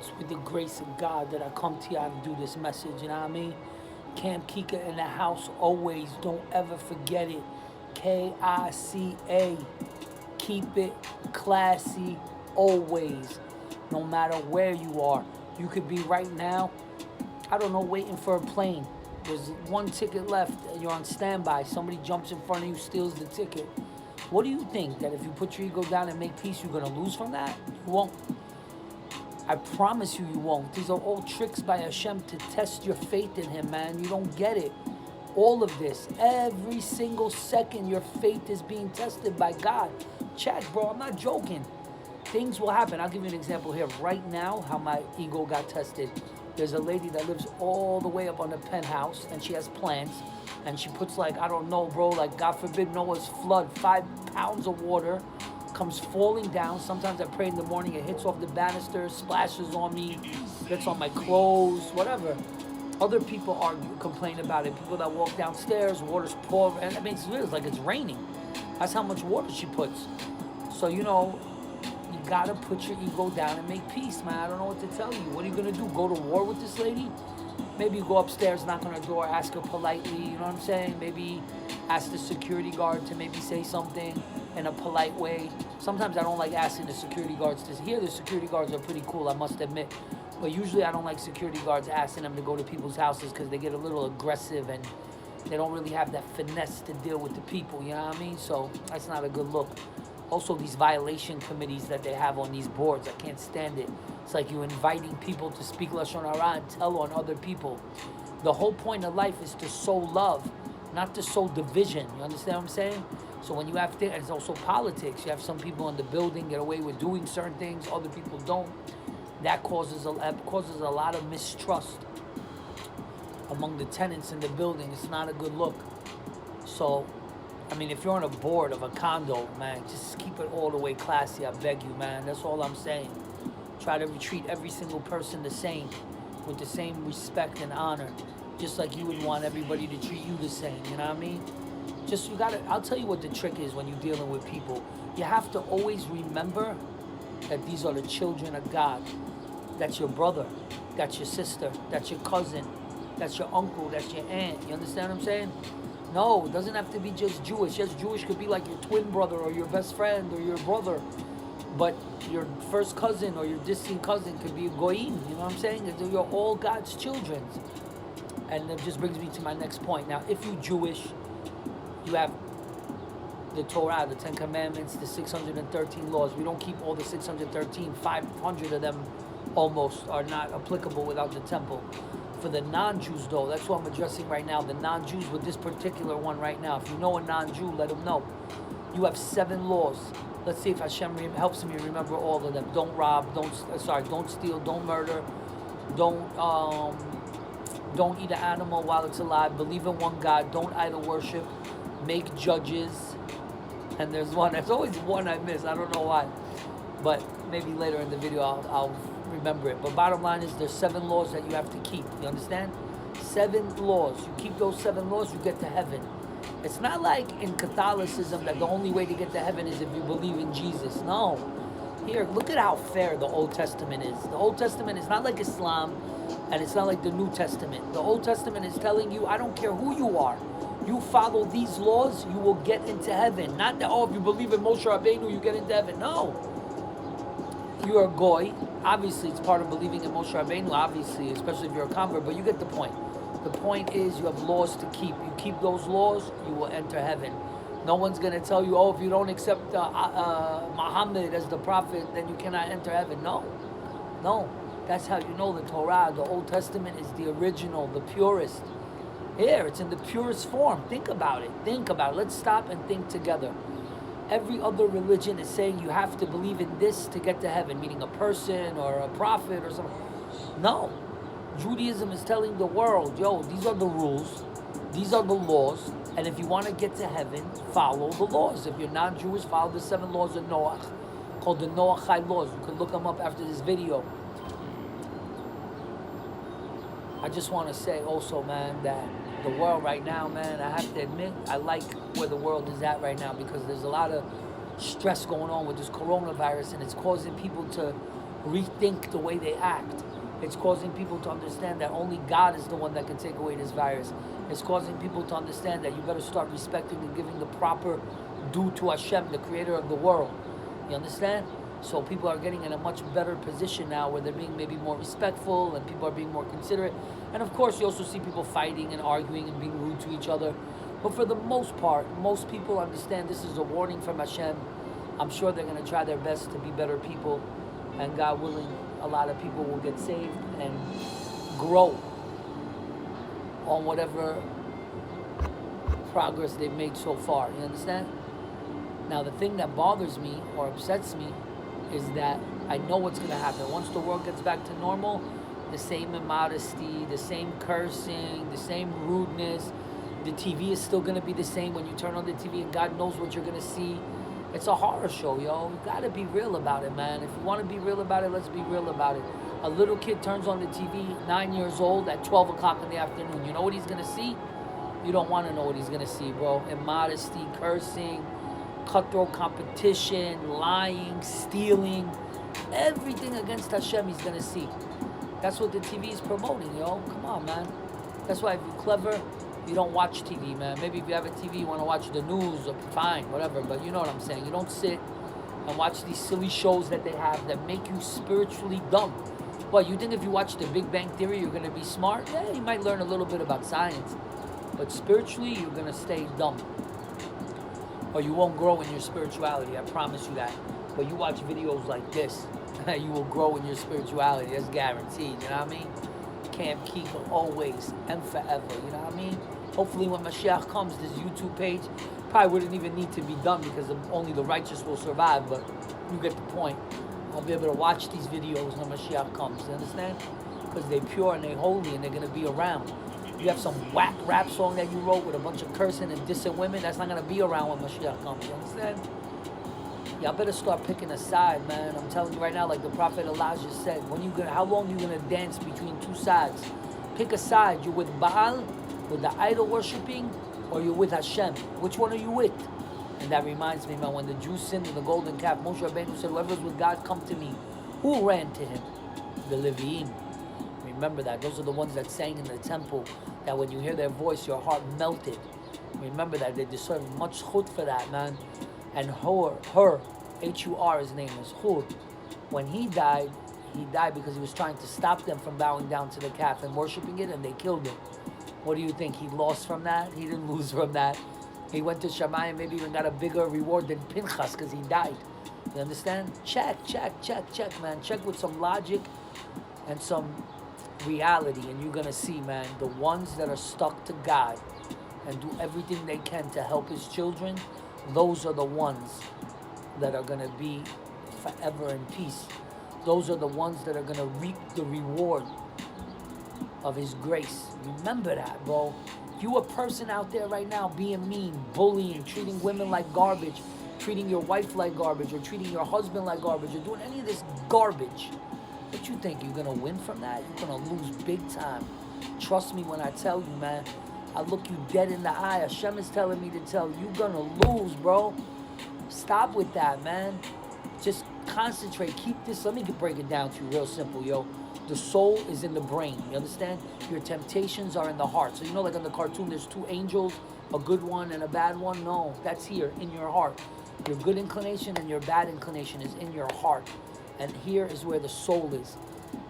It's with the grace of God that I come to y'all to do this message, you know what I mean? Camp Kika in the house always. Don't ever forget it. K-I-C-A. Keep it classy always. No matter where you are. You could be right now, I don't know, waiting for a plane. There's one ticket left and you're on standby. Somebody jumps in front of you, steals the ticket. What do you think? That if you put your ego down and make peace, you're going to lose from that? You won't. I promise you, you won't. These are all tricks by Hashem to test your faith in Him, man. You don't get it. All of this, every single second, your faith is being tested by God. Check, bro, I'm not joking. Things will happen. I'll give you an example here. Right now, how my ego got tested. There's a lady that lives all the way up on the penthouse, and she has plants, and she puts like, I don't know, bro, like God forbid Noah's flood, 5 pounds of water comes falling down. Sometimes I pray in the morning, it hits off the banister, splashes on me, gets on my clothes, whatever. Other people argue, complain about it. People that walk downstairs, water's pouring, and it makes it weird, it's like it's raining. That's how much water she puts. So, you know, you gotta put your ego down and make peace, man. I don't know what to tell you. What are you gonna do? Go to war with this lady? Maybe you go upstairs, knock on her door, ask her politely, you know what I'm saying? Maybe ask the security guard to maybe say something in a polite way. Sometimes I don't like asking the security guards to hear. The security guards are pretty cool, I must admit. But usually I don't like security guards asking them to go to people's houses because they get a little aggressive and they don't really have that finesse to deal with the people, you know what I mean? So that's not a good look. Also, these violation committees that they have on these boards, I can't stand it. It's like you inviting people to speak Lashon Hara and tell on other people. The whole point of life is to sow love, not to sow division. You understand what I'm saying? So when you have things, it's also politics. You have some people in the building get away with doing certain things, other people don't. That causes a lot of mistrust among the tenants in the building. It's not a good look. So, I mean, if you're on a board of a condo, man, just keep it all the way classy. I beg you, man. That's all I'm saying. Try to treat every single person the same, with the same respect and honor, just like you would want everybody to treat you the same. You know what I mean? Just, you gotta, I'll tell you what the trick is when you're dealing with people. You have to always remember that these are the children of God. That's your brother, that's your sister, that's your cousin, that's your uncle, that's your aunt. You understand what I'm saying? No, it doesn't have to be just Jewish. Just Jewish could be like your twin brother or your best friend or your brother. But your first cousin or your distant cousin could be a goyim. You know what I'm saying? You're all God's children. And that just brings me to my next point. Now, if you're Jewish, you have the Torah, the 10 Commandments, the 613 laws. We don't keep all the 613. 500 of them almost are not applicable without the temple. For the non-Jews, though, that's what I'm addressing right now. The non-Jews with this particular one right now. If you know a non-Jew, let them know. You have 7 laws. Let's see if Hashem helps me remember all of them. Don't rob. Don't steal. Don't murder. Don't eat an animal while it's alive. Believe in one God. Don't idol worship. Make judges. And there's one. There's always one I miss. I don't know why. But maybe later in the video I'll remember it. But bottom line is there's 7 laws that you have to keep. You understand? 7 laws. You keep those 7 laws, you get to heaven. It's not like in Catholicism that the only way to get to heaven is if you believe in Jesus. No. Here, look at how fair the Old Testament is. The Old Testament is not like Islam, and it's not like the New Testament. The Old Testament is telling you, I don't care who you are. You follow these laws, you will get into heaven. Not that, oh, if you believe in Moshe Rabbeinu, you get into heaven. No. You're a goy. Obviously, it's part of believing in Moshe Rabbeinu, obviously, especially if you're a convert, but you get the point. The point is you have laws to keep. You keep those laws, you will enter heaven. No one's going to tell you, oh, if you don't accept Muhammad as the prophet, then you cannot enter heaven. No. No. That's how you know the Torah, the Old Testament is the original, the purest. Here, it's in the purest form. Think about it. Think about it. Let's stop and think together. Every other religion is saying you have to believe in this to get to heaven, meaning a person or a prophet or something. No. Judaism is telling the world, yo, these are the rules, these are the laws, and if you want to get to heaven, follow the laws. If you're non-Jewish, follow the 7 laws of Noah, called the Noahide laws. You can look them up after this video. I just want to say also, man, that the world right now, man, I have to admit, I like where the world is at right now because there's a lot of stress going on with this coronavirus and it's causing people to rethink the way they act. It's causing people to understand that only God is the one that can take away this virus. It's causing people to understand that you better start respecting and giving the proper due to Hashem, the creator of the world. You understand? So people are getting in a much better position now where they're being maybe more respectful and people are being more considerate. And of course, you also see people fighting and arguing and being rude to each other. But for the most part, most people understand this is a warning from Hashem. I'm sure they're going to try their best to be better people. And God willing, a lot of people will get saved and grow on whatever progress they've made so far. You understand? Now, the thing that bothers me or upsets me is that I know what's going to happen. Once the world gets back to normal, the same immodesty, the same cursing, the same rudeness, the TV is still going to be the same when you turn on the TV and God knows what you're going to see. It's a horror show, yo. You got to be real about it, man. If you want to be real about it, let's be real about it. A little kid turns on the TV, 9 years old, at 12 o'clock in the afternoon. You know what he's going to see? You don't want to know what he's going to see, bro. Immodesty, cursing, cutthroat competition, lying, stealing, everything against Hashem he's going to see. That's what the TV is promoting, yo. Come on, man. That's why if you're clever, you don't watch TV, man. Maybe if you have a TV, you want to watch the news, fine, whatever. But you know what I'm saying. You don't sit and watch these silly shows that they have that make you spiritually dumb. What, you think if you watch The Big Bang Theory, you're going to be smart? Yeah, you might learn a little bit about science. But spiritually, you're going to stay dumb. Or you won't grow in your spirituality, I promise you that. But you watch videos like this, you will grow in your spirituality. That's guaranteed, you know what I mean? Camp Kika always and forever, you know what I mean? Hopefully when Mashiach comes, this YouTube page probably wouldn't even need to be done because only the righteous will survive, but you get the point. I'll be able to watch these videos when Mashiach comes, you understand? Because they're pure and they're holy and they're going to be around. You have some whack rap song that you wrote with a bunch of cursing and dissing women, that's not going to be around when Mashiach comes, you understand? Y'all better start picking a side, man. I'm telling you right now, like the Prophet Elijah said, how long you gonna dance between two sides? Pick a side. You're with Baal, with the idol worshipping, or you're with Hashem. Which one are you with? And that reminds me, man, when the Jews sinned in the golden calf, Moshe Rabbeinu said, whoever's with God, come to me. Who ran to him? The Leviim. Remember that. Those are the ones that sang in the temple, that when you hear their voice, your heart melted. Remember that. They deserve much chut for that, man. And Hur, H-U-R, his name is Hur. When he died because he was trying to stop them from bowing down to the calf and worshiping it, and they killed him. What do you think? He lost from that? He didn't lose from that. He went to Shamayim, maybe even got a bigger reward than Pinchas because he died. You understand? Check, man. Check with some logic and some reality, and you're going to see, man, the ones that are stuck to God and do everything they can to help his children, those are the ones that are going to be forever in peace. Those are the ones that are going to reap the reward of his grace. Remember that, bro. You a person out there right now being mean, bullying, treating women like garbage, treating your wife like garbage, or treating your husband like garbage, or doing any of this garbage. What you think? You're going to win from that? You're going to lose big time. Trust me when I tell you, man. I look you dead in the eye. Hashem is telling me to tell you, you're going to lose, bro. Stop with that, man. Just concentrate. Keep this. Let me break it down to you real simple, yo. The soul is in the brain. You understand? Your temptations are in the heart. So you know, like on the cartoon, there's two angels, a good one and a bad one? No, that's here in your heart. Your good inclination and your bad inclination is in your heart. And here is where the soul is.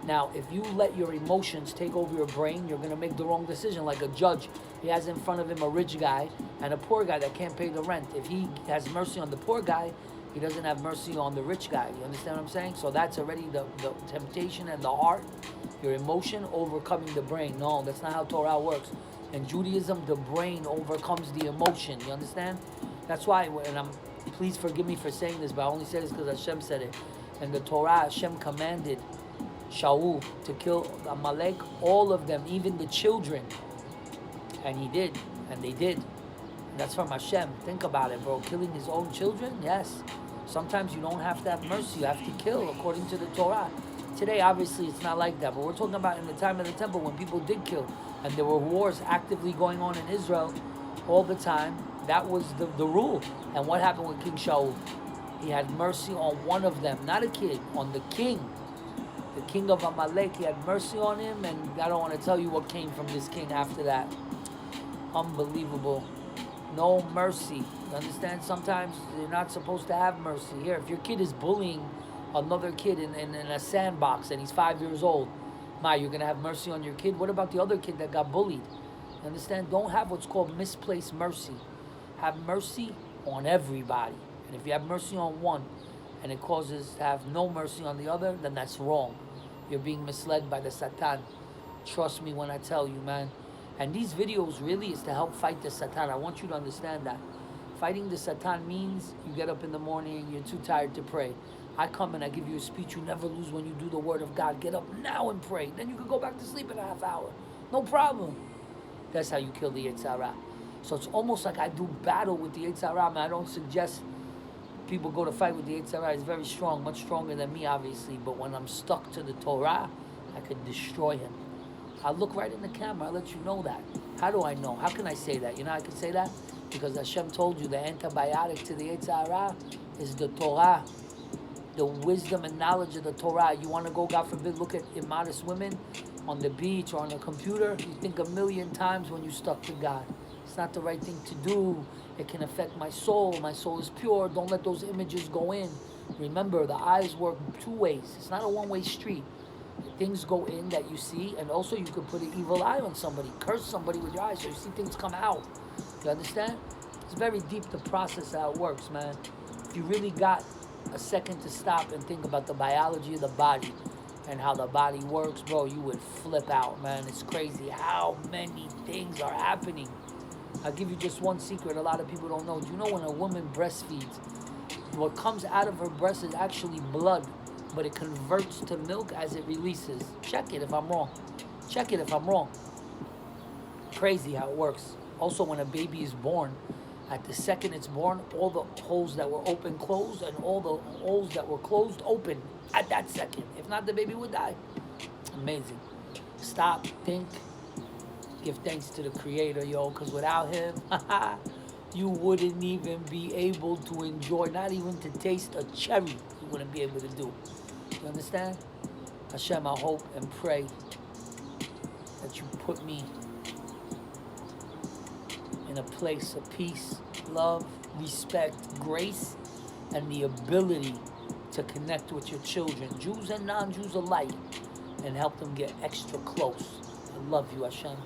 Now, if you let your emotions take over your brain, you're going to make the wrong decision. Like a judge, he has in front of him a rich guy and a poor guy that can't pay the rent. If he has mercy on the poor guy, he doesn't have mercy on the rich guy. You understand what I'm saying? So that's already the temptation and the heart, your emotion overcoming the brain. No, that's not how Torah works. In Judaism, the brain overcomes the emotion. You understand? That's why, and please forgive me for saying this, but I only say this because Hashem said it. In the Torah, Hashem commanded Shaul to kill Amalek, all of them, even the children. And he did, and they did. And that's from Hashem. Think about it, bro. Killing his own children? Yes. Sometimes you don't have to have mercy. You have to kill according to the Torah. Today, obviously, it's not like that. But we're talking about in the time of the temple when people did kill. And there were wars actively going on in Israel all the time. That was the rule. And what happened with King Shaul? He had mercy on one of them, not a kid, on the king. The king of Amalek, he had mercy on him, and I don't want to tell you what came from this king after that. Unbelievable. No mercy. You understand? Sometimes you're not supposed to have mercy. Here, if your kid is bullying another kid in a sandbox and he's 5 years old, you're going to have mercy on your kid? What about the other kid that got bullied? You understand? Don't have what's called misplaced mercy. Have mercy on everybody. And if you have mercy on one and it causes to have no mercy on the other, then that's wrong. You're being misled by the Satan. Trust me when I tell you, man. And these videos really is to help fight the Satan. I want you to understand that. Fighting the Satan means you get up in the morning, you're too tired to pray. I come and I give you a speech you never lose when you do the word of God. Get up now and pray. Then you can go back to sleep in a half hour. No problem. That's how you kill the Yetzer Hara. So it's almost like I do battle with the Yetzer Hara. I don't suggest people go to fight with the Yetzer Hara. He's very strong, much stronger than me, obviously. But when I'm stuck to the Torah, I could destroy him. I'll look right in the camera. I'll let you know that. How do I know? How can I say that? You know how I can say that? Because Hashem told you the antibiotic to the Yetzer Hara is the Torah. The wisdom and knowledge of the Torah. You want to go, God forbid, look at immodest women on the beach or on a computer. You think a million times when you stuck to God. It's not the right thing to do. It can affect my soul. My soul is pure. Don't let those images go in. Remember, the eyes work two ways. It's not a one-way street. Things go in that you see, and also you could put an evil eye on somebody, curse somebody with your eyes, so you see things come out. You understand? It's very deep the process how it works, man. If you really got a second to stop and think about the biology of the body and how the body works, bro, you would flip out, man. It's crazy how many things are happening. I'll give you just one secret a lot of people don't know. Do you know when a woman breastfeeds, what comes out of her breast is actually blood, but it converts to milk as it releases? Check it if I'm wrong. Check it if I'm wrong. Crazy how it works. Also, when a baby is born, at the second it's born, all the holes that were open close, and all the holes that were closed open at that second. If not, the baby would die. Amazing. Stop, think, give thanks to the Creator, yo, because without Him, you wouldn't even be able to enjoy, not even to taste a cherry, you wouldn't be able to do. You understand? Hashem, I hope and pray that you put me in a place of peace, love, respect, grace, and the ability to connect with your children, Jews and non-Jews alike, and help them get extra close. I love you, Hashem.